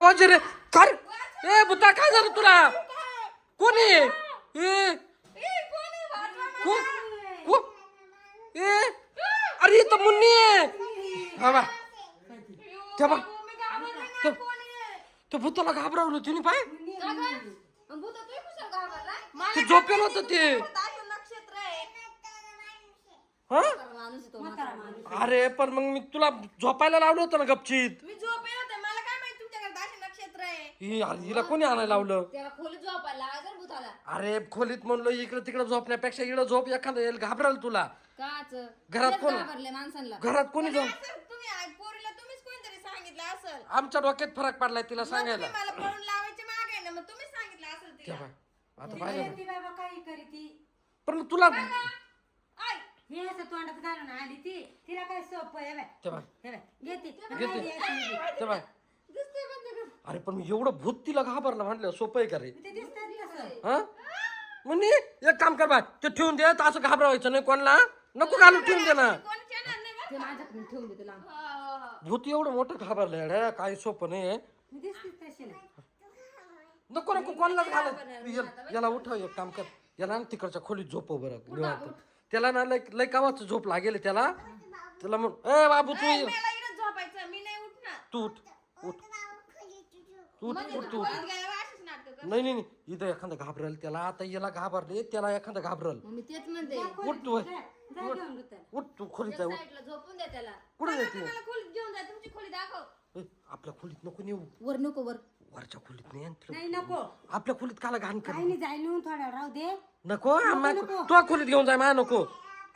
आवाज रे कर ए बुता काय झालं तुला कोणी ए को को ए अरे ये तो मुन्नी आहे हा बा ते बघ ते भूताला घाबरवलं तिने पाय ते झोपेल होतं ते हा अरे पण मग मी तुला झोपायला लावलं होतं ना गपचीत मी झोपेल होते मला काय माहित तुमच्याकडे दाशी नक्षत्र आहे हिला कोणी आणायला लावलं त्याला खोलीत झोपायला लागायचं भूताला अरे खोलीत म्हणलं इकडे तिकडे झोपण्यापेक्षा इकडे झोप एखादा येईल घाबराल तुला काच घरात कोण घाबरले माणसांना घरात कोणी झोप तुम्ही पोरीला तुम्हीच कोणतरी सांगितलं असेल आमच्या डोक्यात फरक पडलाय तिला सांगायला मला पळून लावायचे मागे ना मग तुम्हीच सांगितलं असेल ते तिला बाय आता पाहिलं ती बाबा काही करी ती पण मग तुला आय हे असं तोंडात घालून आली ती तिला काय सोपं आहे बाय ते बाय हे बाय घेते ते बाय दिसते बंद कर. अरे पण मी एवढं भूत तिला घाबरलं म्हटलं सोपं आहे का रे ते दिसतात तसं हा म्हणजे एक काम कर बाय ते ठेवून दे तर असं घाबरवायचं नाही कोणाला नको घालून ठेवून दे ना कोणीच येणार नाही बरं. ते माझ्याकडून ठेवून देते लांब हा, हा, हा. भूत एवढं मोठं घाबरलं रे काही सोपं नाही मी दिसतेच तशी ना नको नको कोणालाच घालत याला उठव एक काम कर याला ना तिकडच्या खोलीत झोपव बरं निवांत त्याला ना लय लय कावाचं झोप लागेल त्याला त्याला म्हण ए बाबू तू ये. मला इकडे झोपायचं मी नाही उठणार तू उठ उठ तू उठ उठ तू उठ खोलीत गेल्यावर अशीच नाटकं कर. नाही नाही नाही इथं एखादं घाबरल त्याला आता याला घाबरले त्याला एखादं घाबरल मग मी तेच म्हणते उठ तू जा घेऊन घेतात उठ तू खोलीत जाऊ साईडला झोपून द्या त्याला कुठे जाते मला खोलीत घेऊन जा तुमची खोली दाखव आपल्या खोलीत नको नेऊ वर नको वर वरच्या खोलीत नाही आणि नाही नको आपल्या खोलीत काला घाण कर काही नाही जाईल नेऊन थोड्या वेळ राहू दे नको आम्हा तो खोलीत घेऊन जाय मा नको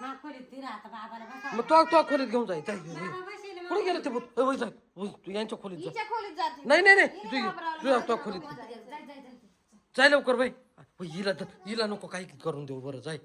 मा खोलीत ती राहता बाबाला बसा मग तो खोलीत घेऊन जाय जाय बाबा बसेल कुठे गेलं ते भूत? वय जाय वय, तू यांच्या खोलीत जा तिच्या खोलीत जाते नाही नाही नाही तू खोलीत जाय, जाय, जाय. जाय लवकर बाई हिला नको काही करून देऊ बरं जाय